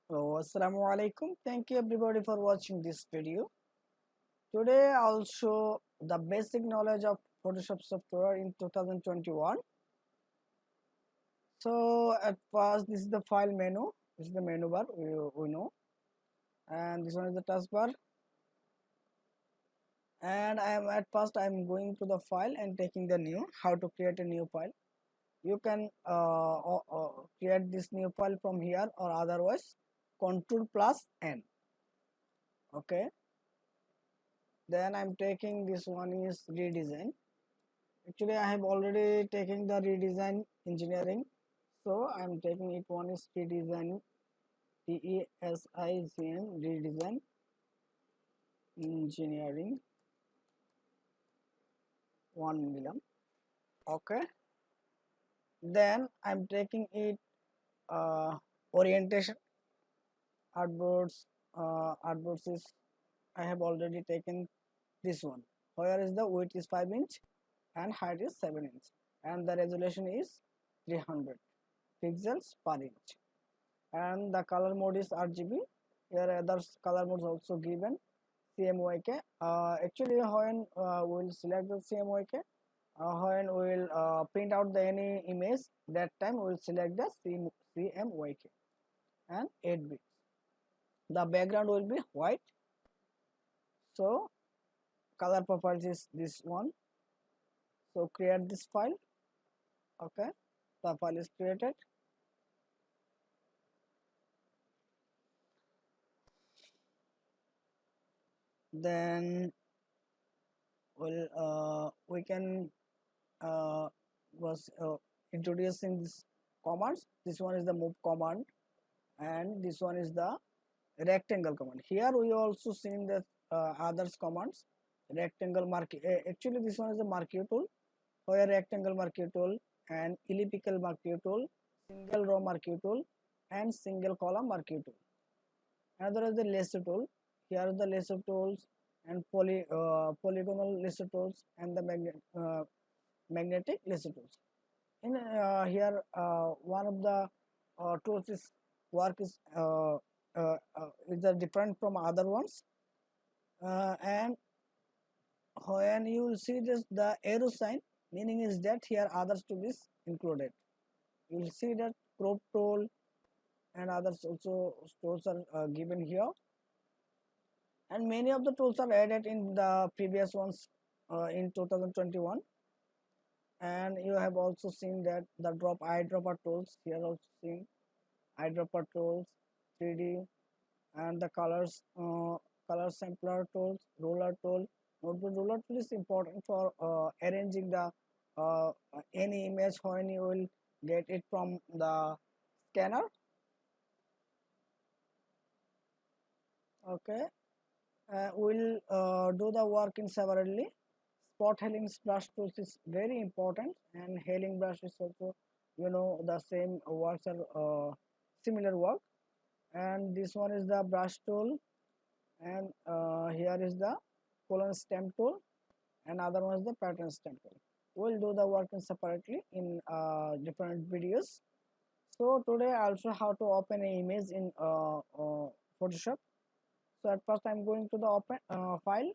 Hello, Assalamu alaikum. Thank you everybody for watching this video. Today I'll show the basic knowledge of Photoshop software in 2021. So at first this is the file menu. This is the menu bar we know, and this one is the taskbar. And I'm going to the file and taking the new. How to create a new file? You can create this new file from here, or otherwise Ctrl plus N. Okay. Then I'm taking this one is redesign. Actually I have already taken the redesign engineering, so I'm taking it. One is redesign, TESIGN, redesign engineering 1 million. Okay, then I'm taking it orientation artboards. Artboards is I have already taken this one. Where is the width is 5 inch and height is 7 inch, and the resolution is 300 pixels per inch, and the color mode is RGB. Here other color modes also given, CMYK. Actually when we'll select the CMYK, when we'll print out the any image, that time we'll select the CMYK, and 8 bits. The background will be white, so color properties is this one. So create this file. Okay, the file is created. Then we can was introducing this commands. This one is the move command, and this one is the rectangle command. Here we also seen the others commands. Rectangle marquee. Actually this one is the marquee tool, where rectangle marquee tool and elliptical marquee tool, single row marquee tool, and single column marquee tool. Another is the lasso tool. Here are the lasso tools and polygonal lasso tools, and the magnetic lasso tools. In here one of the tools is work is different from other ones, and when you will see this the arrow sign, meaning is that here others tool is included. You will see that crop tool and others also tools are given here, and many of the tools are added in the previous ones in 2021. And you have also seen that the eyedropper tools here, also seen eyedropper tools, 3D, and the color sampler tools, ruler tool. Notebook ruler tool is important for arranging the any image when you will get it from the scanner. Okay, we'll do the work in separately. Spot healing brush tools is very important, and healing brush is also, the same works are similar work. And this one is the brush tool, and here is the colon stamp tool, and other one is the pattern stamp tool. We'll do the work in separately in different videos. So today I'll show how to open an image in Photoshop. So at first I'm going to the open file,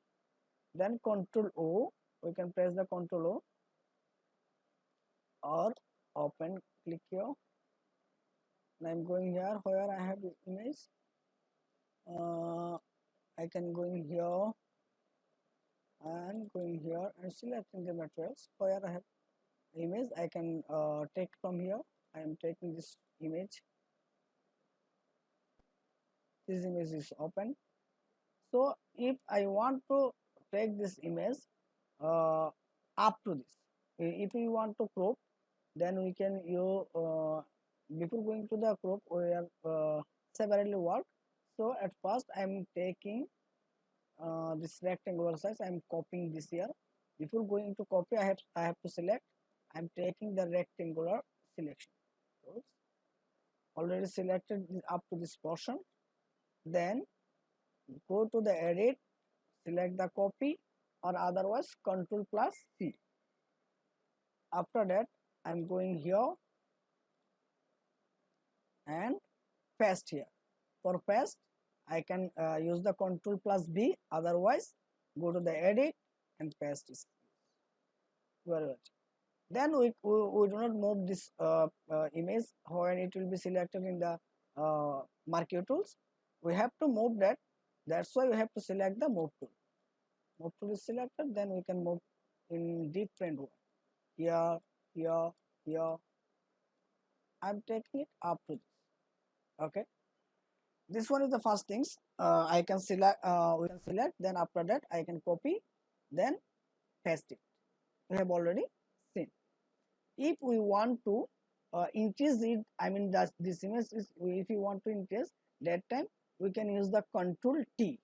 then Control O. We can press the Control O or open. Click here. And I'm going here where I have the image. I can go in here and going here and selecting the materials where I have the image. I can take from here. I am taking this image. This image is open. So if I want to take this image up to this, if we want to crop, then we can use before going to the crop we are separately work. So at first I am taking this rectangular size. I am copying this here. Before going to copy, I have to select. I am taking the rectangular selection. So already selected up to this portion. Then go to the edit, select the copy, or otherwise Control plus C. After that I am going here and paste here. For paste, I can use the Control plus B, otherwise go to the edit and paste is very much. Then we do not move this image when it will be selected in the Marquee tools. We have to move that. That's why we have to select the move tool. Move tool is selected, then we can move in different way. Here, here, here. I'm taking it up to this. Okay. This one is the first things. I can select. We can select. Then after that, I can copy. Then paste it. We have already seen. If we want to increase it, I mean that this image is, if you want to increase, that time we can use the Control T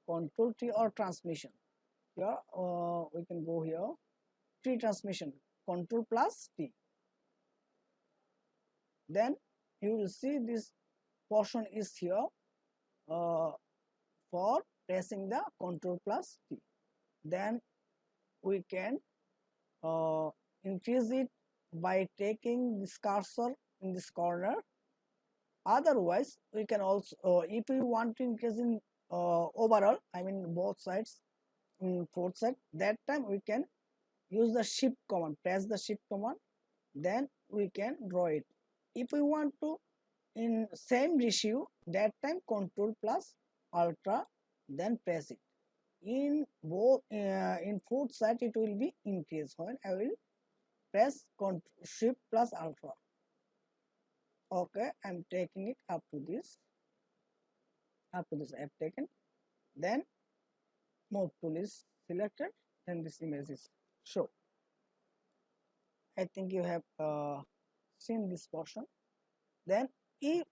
or transmission. Here we can go here, T transmission, Control plus T. Then you will see this portion is here for pressing the Control plus T. Then we can increase it by taking this cursor in this corner. Otherwise, we can also, if we want to increase in overall, I mean both sides, in fourth side, that time we can use the Shift command, press the Shift command, then we can draw it. If we want to in same ratio, that time Control plus Ultra, then press it. In both in fourth side it will be increased when I will press Shift plus Ultra. Okay, I'm taking it up to this. Up to this I have taken. Then move tool is selected. Then this image is shown. I think you have seen this portion. Then if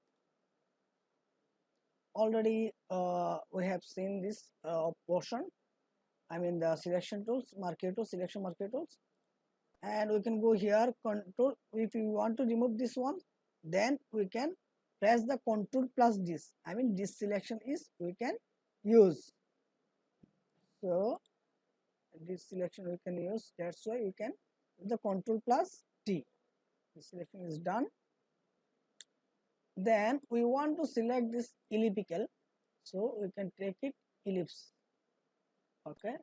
already we have seen this portion, I mean the selection tools, Marquee tools, selection Marquee tools, and we can go here Control. If you want to remove this one, then we can press the Control plus this. I mean this selection is we can use. So this selection we can use. That's why we can use the Control plus T. The selection is done. Then we want to select this elliptical, so we can take it ellipse. Okay,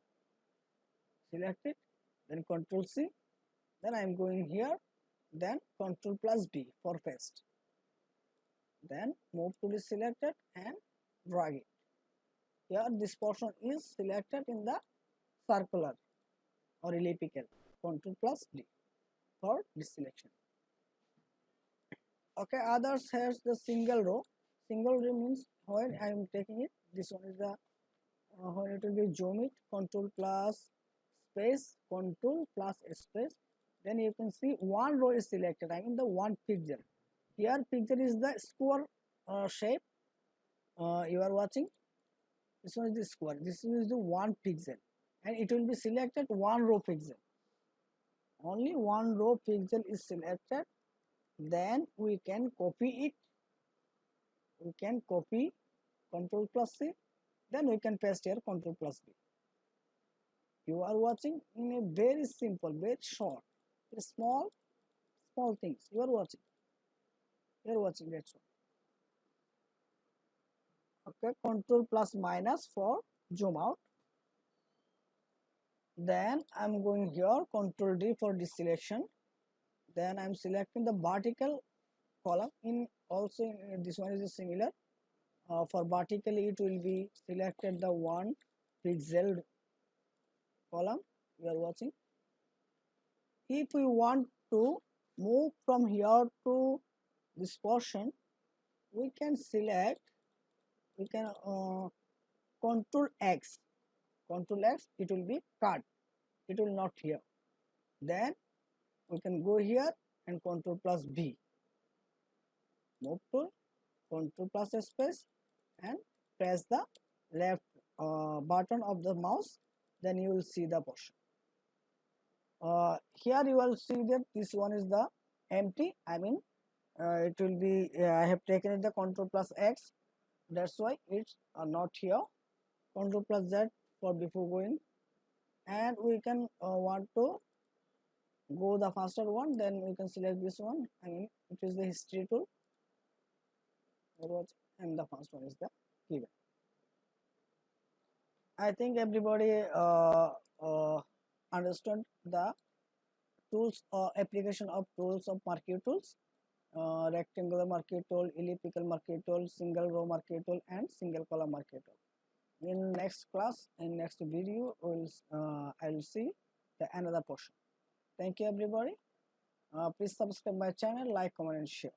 select it, then Control C, then I am going here, then Control plus B for paste. Then move tool is selected and drag it. Here this portion is selected in the circular or elliptical. Control plus D for this selection. Okay, others has the single row. Single row means when I am taking it, this one is the when it will be zoom it, Control plus space, Control plus space. Then you can see one row is selected. I mean the one pixel. Here pixel is the square shape. You are watching. This one is the square. This is the one pixel, and it will be selected one row pixel. Only one row pixel is selected. Then we can copy it. We can copy Control plus C. Then we can paste here Control plus B. You are watching in a very simple, very short, very small things. You are watching. You are watching that one. Okay, Control plus minus for zoom out. Then I'm going here, Control D for this selection. Then I'm selecting the vertical column. In also in this one is similar. For vertically it will be selected the one pixel column. You are watching. If we want to move from here to this portion, we can select. We can Control X. Control X. It will be cut. It will not here. Then we can go here and Control plus B. Move tool, Control plus space, and press the left button of the mouse. Then you will see the portion. Here you will see that this one is the empty. I mean it will be. I have taken it the Control plus X. That's why it's not here. Control plus Z for before going, and we can want to go the faster one, then we can select this one. I mean it is the history tool. and the first one is the given. I think everybody understood the tools or application of tools of Marquee tools. Rectangular Marquee tool, elliptical Marquee tool, single row Marquee tool, and single column Marquee tool. In next class, in next video, I will see the another portion. Thank you everybody. Please subscribe my channel, like, comment, and share.